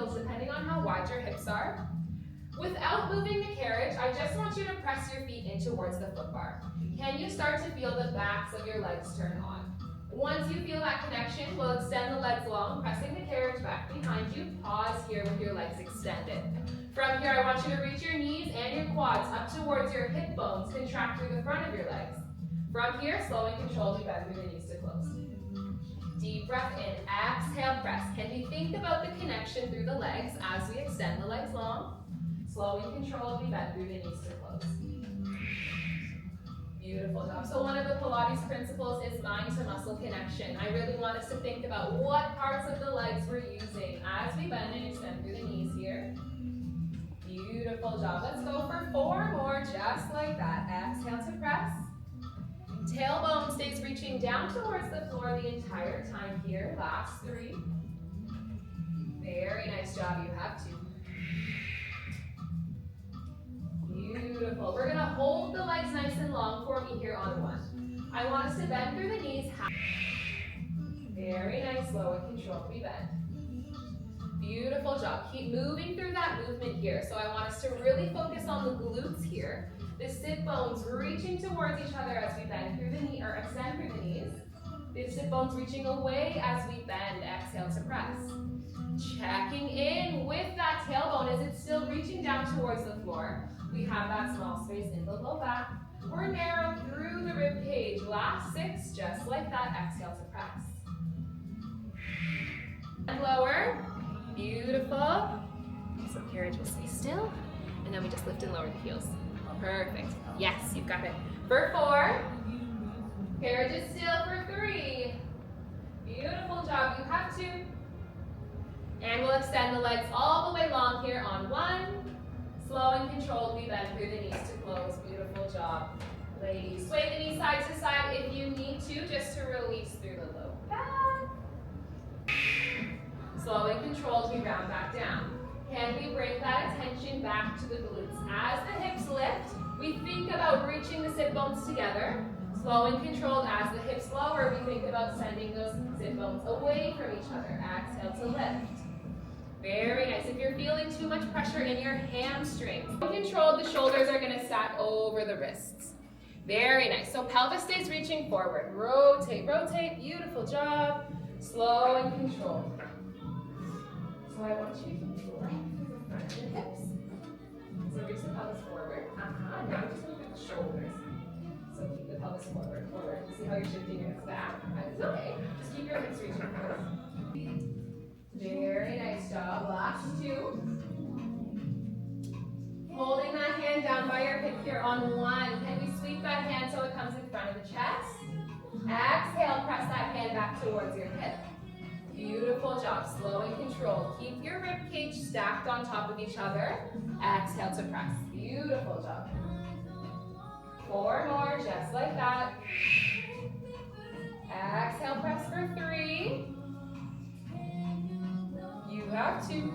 heels depending on how wide your hips are. Without moving the carriage, I just want you to press your feet in towards the foot bar. Can you start to feel the backs of your legs turn on? Once you feel that connection, we'll extend the legs long, pressing the carriage back behind you. Pause here with your legs extended. From here, I want you to reach your knees and your quads up towards your hip bones. Contract through the front of your legs. From here, slow and controlled, you bend through the knees to close. Deep breath in, exhale, press. Can we think about the connection through the legs as we extend the legs long? Slow and controlled, we bend through the knees to close. Beautiful job. So one of the Pilates principles is mind to muscle connection. I really want us to think about what parts of the legs we're using as we bend and extend through the knees here. Beautiful job. Let's go for 4 more, just like that. Exhale to press. Tailbone stays reaching down towards the floor the entire time here. Last 3. Very nice job. You have 2. Beautiful. We're going to hold the legs nice and long for me here on 1. I want us to bend through the knees. Very nice. Slow and controlled. We bend. Beautiful job. Keep moving through that movement here. So I want us to really focus on the glutes here. The sit bones reaching towards each other as we bend through the knee or extend through the knees. The sit bones reaching away as we bend. Exhale to press. Checking in with that tailbone. Is it still reaching down towards the floor? We have that small space in the low back. We're narrow through the rib cage. Last 6, just like that. Exhale to press. And lower. Beautiful. So carriage will stay still. And then we just lift and lower the heels. Perfect. Yes, you've got it. For 4. Carriage is still for 3. Beautiful job. You have 2. And we'll extend the legs all the way long here on 1. Slow and controlled, we bend through the knees to close. Beautiful job. Ladies, sway the knees side to side if you need to, just to release through the low back. Slow and controlled, we round back down. Can we bring that attention back to the glutes? As the hips lift, we think about reaching the sit bones together. Slow and controlled, as the hips lower, we think about sending those sit bones away from each other. Exhale to lift. Very nice. If you're feeling too much pressure in your hamstrings, controlled, the shoulders are going to stack over the wrists. Very nice. So pelvis stays reaching forward. Rotate, rotate. Beautiful job. Slow and controlled. So I want you to lengthen the front of your hips. So reach the pelvis forward. Now just look at the shoulders. So keep the pelvis forward, forward. See how you're shifting your hips back? It's okay. Just keep your hips reaching forward. Very nice job. Last 2. Holding that hand down by your hip here on 1. Can we sweep that hand so it comes in front of the chest? Exhale, press that hand back towards your hip. Beautiful job. Slow and controlled. Keep your rib cage stacked on top of each other. Exhale to press. Beautiful job. 4 more, just like that. Exhale, press for 3. You have 2.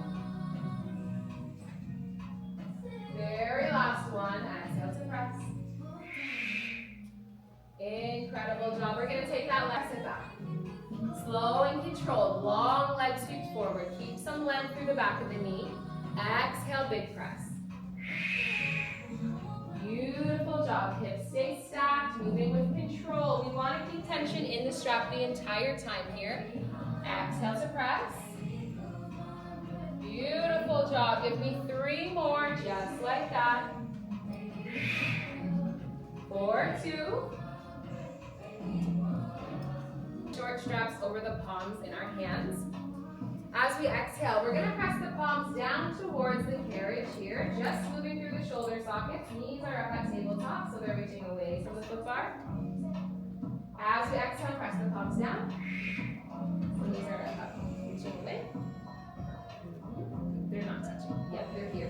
Very last one. Exhale to press. Incredible job. We're going to take that left sit back. Slow and controlled. Long leg sweeps forward. Keep some length through the back of the knee. Exhale, big press. Beautiful job. Hips stay stacked. Moving with control. We want to keep tension in the strap the entire time here. Exhale to press. Beautiful job. Give me 3 more, just like that. 4, 2. Short straps over the palms in our hands. As we exhale, we're going to press the palms down towards the carriage here, just moving through the shoulder sockets. Knees are up at tabletop, so they're reaching away from the foot bar. As we exhale, press the palms down. Knees are up, reaching away. They're not touching. Yep, they're here.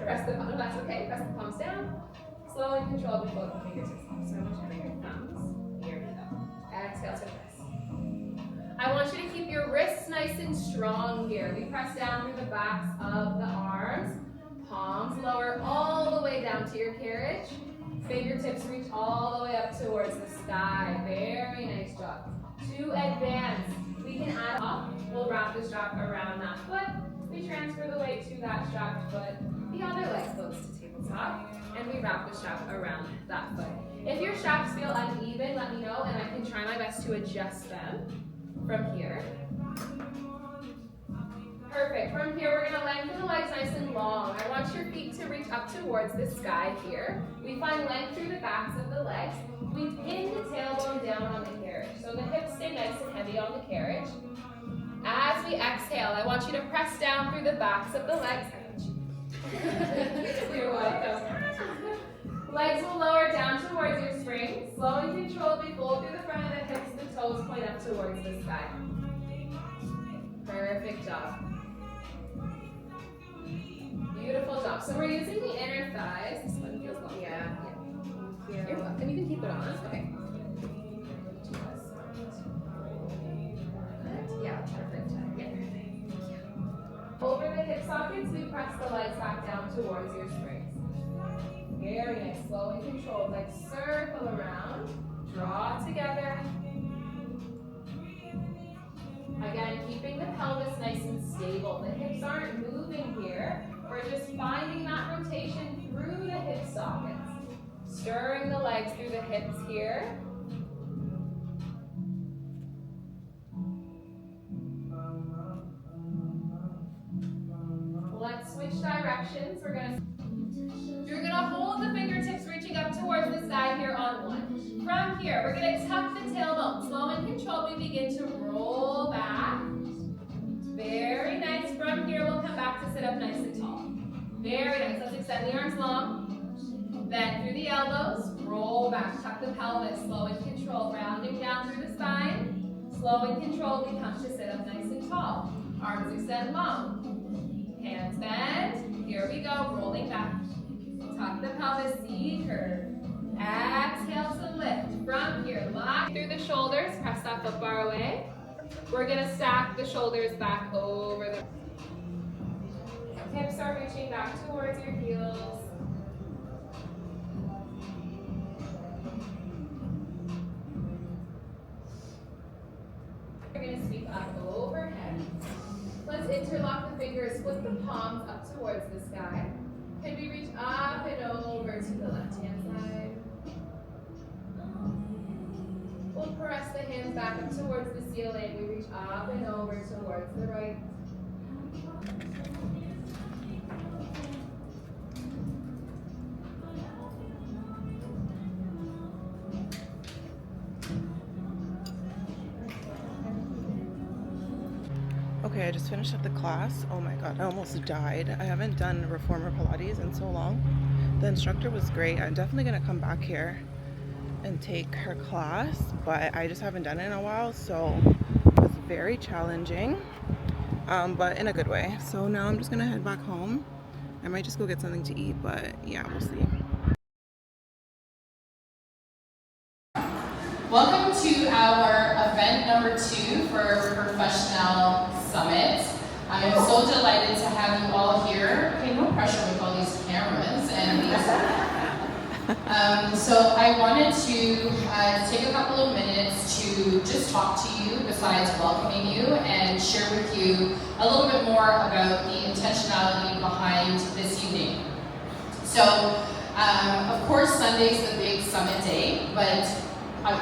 Press the palms. No, that's okay. Press the palms down. Slow and controlled with both fingertips off. So I want you to bring your thumbs. Here we go. Exhale to press. I want you to keep your wrists nice and strong here. We press down through the backs of the arms. Palms lower all the way down to your carriage. Fingertips reach all the way up towards the sky. Very nice job. To advance, we can add up. We'll wrap the strap around that foot. We transfer the weight to that strapped foot. The other leg goes to tabletop, and we wrap the strap around that foot. If your straps feel uneven, let me know, and I can try my best to adjust them from here. Perfect. From here, we're going to lengthen the legs nice and long. I want your feet to reach up towards the sky here. We find length through the backs of the legs. We pin the tailbone down on the carriage. So the hips stay nice and heavy on the carriage. As we exhale, I want you to press down through the backs of the legs. You're welcome. Legs will lower down towards your spring. Slow and controlled, we fold through the front of the hips, the toes point up towards the sky. Perfect job. Beautiful job. So we're using the inner thighs. This one feels long. Yeah. You're welcome. You can keep it on. Okay. Yeah, perfect. Yeah. Over the hip sockets, we press the legs back down towards your springs. Very nice. Slow and controlled. Like circle around. Draw together. Again, keeping the pelvis nice and stable. The hips aren't moving here. We're just finding that rotation through the hip sockets. Stirring the legs through the hips here. Let's switch directions. You're gonna hold the fingertips reaching up towards the sky here on one. From here, we're gonna tuck the tailbone. Slow and controlled, we begin to roll back. Very nice. From here, we'll come back to sit up nice and tall. Very nice. Let's extend the arms long. Bend through the elbows. Roll back. Tuck the pelvis. Slow and controlled. Rounding down through the spine. Slow and controlled. We come to sit up nice and tall. Arms extend long. Hands bend. Here we go. Rolling back. Tuck the pelvis. C curve. Exhale to lift. From here, lock through the shoulders. Press that foot bar away. We're going to stack the shoulders back over the hips are reaching back towards your heels. We're going to sweep up overhead. Let's interlock the fingers, flip the palms up towards the sky. Can we reach up and over to the left-hand side? We'll press the hands back up towards the ceiling. We reach up and over towards the right. Okay, I just finished up the class. Oh my god, I almost died. I haven't done reformer Pilates in so long. The instructor was great. I'm definitely going to come back here and take her class, but I just haven't done it in a while, so it was very challenging, but in a good way. So now I'm just gonna head back home. I might just go get something to eat, but yeah, we'll see. Welcome to our event number 2 for Professionelle Summit. I'm so delighted to have you all here. Okay, no pressure with all these cameras and these. So I wanted to take a couple of minutes to just talk to you besides welcoming you and share with you a little bit more about the intentionality behind this evening. So, of course, Sunday's the big summit day, but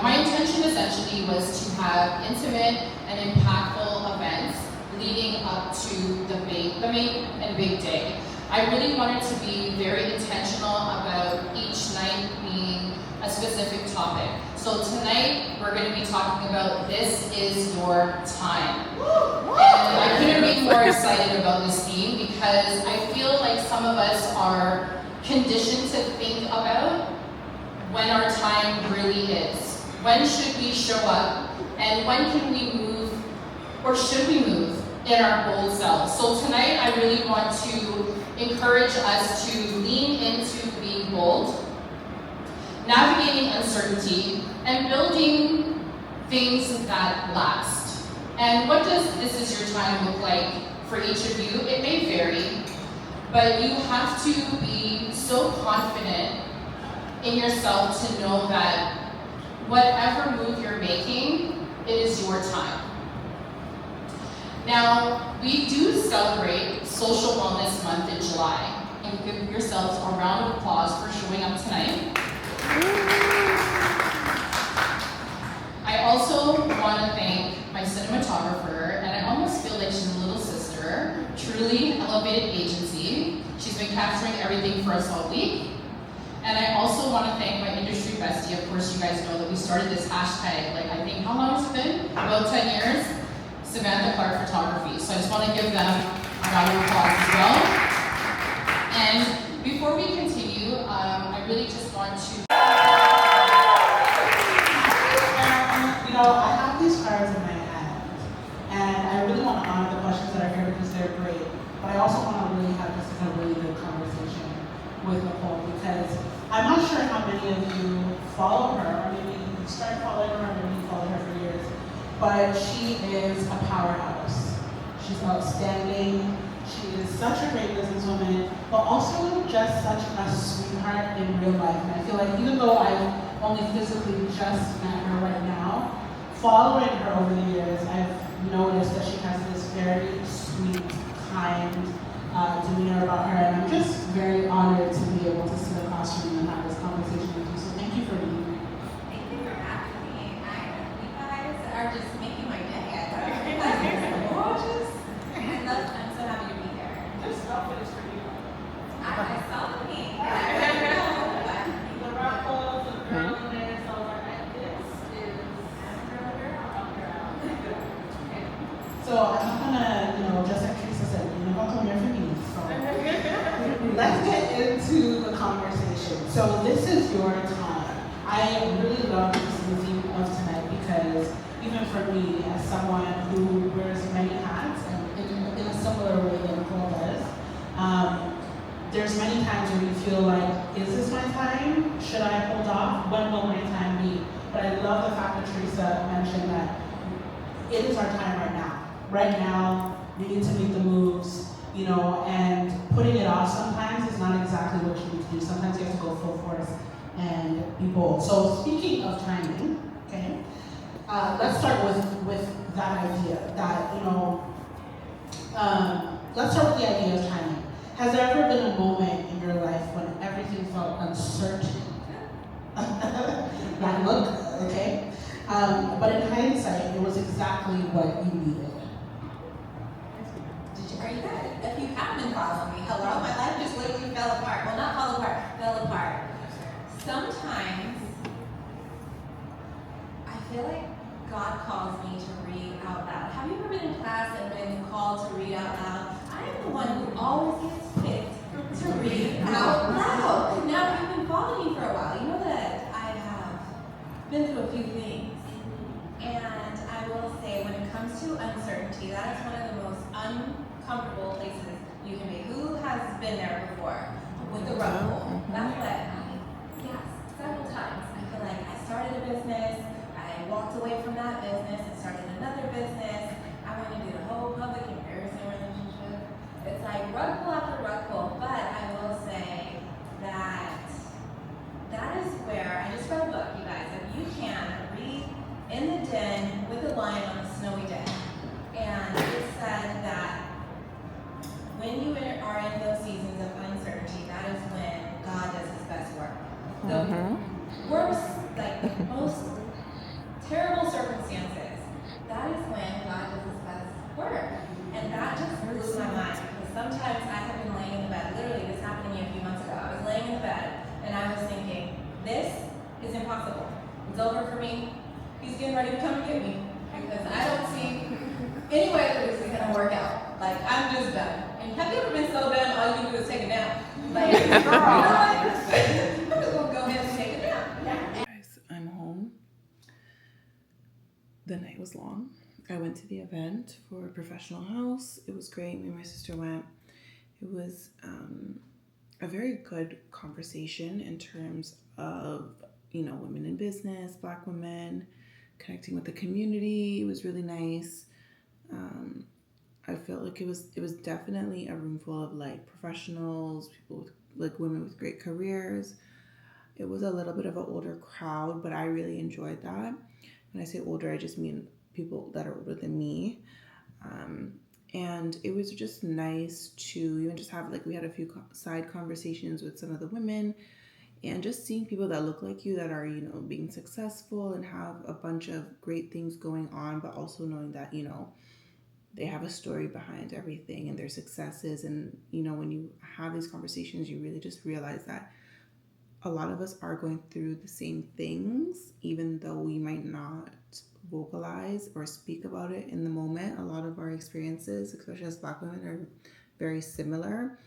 my intention essentially was to have intimate and impactful events leading up to the main and big day. I really wanted to be very intentional about each night being a specific topic. So tonight, we're going to be talking about this is your time. And I couldn't be more excited about this theme because I feel like some of us are conditioned to think about when our time really is. When should we show up? And when can we move, or should we move, in our bold selves? So tonight, I really want to encourage us to lean into being bold, navigating uncertainty, and building things that last. And what does this is your time look like for each of you? It may vary, but you have to be so confident in yourself to know that whatever move you're making, it is your time. Now, we do celebrate Social Wellness Month in July, and give yourselves a round of applause for showing up tonight. I also want to thank my cinematographer, and I almost feel like she's a little sister, Truly Elevated Agency. She's been capturing everything for us all week. And I also want to thank my industry bestie. Of course, you guys know that we started this hashtag, like, I think, how long has it been? About 10 years. Samantha Clark Photography. So I just want to give them a round of applause as well. And before we continue, I really just want to. I have these cards in my hand, and I really want to honor the questions that are here because they're great. But I also want to really have this as a really good conversation with Nicole, because I'm not sure how many of you follow her, or maybe you started following her, or maybe you followed her for years. But she is a powerhouse. She's outstanding. She is such a great businesswoman, but also just such a sweetheart in real life. And I feel like even though I've only physically just met her right now, following her over the years, I've noticed that she has this very sweet, kind demeanor about her. And I'm just very honored to be able to sit across from you and have this conversation with you. So thank you for being here. Thank you for having me. You guys are just making my day. I thought you guys are gorgeous. I'm so happy to be here. This outfit is for you. I saw the pink. The ruffles, the girl in there, so like this is so I'm not gonna, just like Teresa said, you're not gonna come here for me. So let's get into the conversation. So this is your time. I really love this theme of tonight because even for me, as someone who wears many hats and in a similar way that Nicole does, there's many times where you feel like, is this my time? Should I hold off? When will my time be? But I love the fact that Teresa mentioned that it is our time right now. Right now, we need to make the moves, and putting it off sometimes is not exactly what you need to do. Sometimes you have to go full force and be bold. So speaking of timing, okay, let's start with that idea that, let's start with the idea of timing. Has there ever been a moment in your life when everything felt uncertain? That look, okay? But in hindsight, it was exactly what you needed. Are you guys, if you have been following me, hello, my life just literally fell apart. Well, not fall apart, fell apart. Sometimes, I feel like God calls me to read out loud. Have you ever been in class and been called to read out loud? I am the one who always gets picked to read out loud. Now, if you've been following me for a while, you know that I have been through a few things. And I will say, when it comes to uncertainty, that is one of the most uncomfortable places you can be. Who has been there before with the rug pull? That's what yes, several times. I feel like I started a business, I walked away from that business and started another business. I went into the whole public embarrassing relationship. It's like rug pull after rug pull. But I will say that that is where I just read a book, you guys. If you can read In the Den with a Lion on a Snowy Day. And it said that when you are in those seasons of uncertainty, that is when God does his best work. The worst, like the most terrible circumstances, that is when God does his best work. And that just blew my mind, because sometimes I have been laying in the bed, literally this happened to me a few months ago. I was laying in the bed and I was thinking, this is impossible. It's over for me. He's getting ready to come and get me, because I don't see any way that this is gonna work out. Like, I'm just done. And have you ever been so done, all you can do is take a nap? Like, girl, I'm just gonna go ahead and take a nap. Guys, I'm home. The night was long. I went to the event for Professional House. It was great. Me and my sister went. It was a very good conversation in terms of, women in business, Black women, connecting with the community. It was really nice. I felt like it was definitely a room full of professionals, people with women with great careers. It was a little bit of an older crowd, but I really enjoyed that. When I say older, I just mean people that are older than me. And it was just nice to even just have, like, we had a few side conversations with some of the women, and just seeing people that look like you that are, you know, being successful and have a bunch of great things going on, but also knowing that, you know, they have a story behind everything and their successes. And, you know, when you have these conversations, you really just realize that a lot of us are going through the same things, even though we might not vocalize or speak about it in the moment. A lot of our experiences, especially as Black women, are very similar.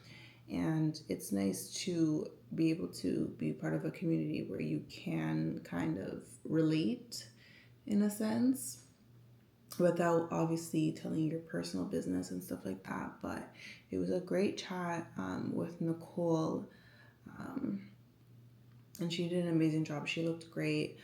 And it's nice to be able to be part of a community where you can kind of relate in a sense without obviously telling your personal business and stuff like that. But it was a great chat with Nicole. And she did an amazing job. She looked great.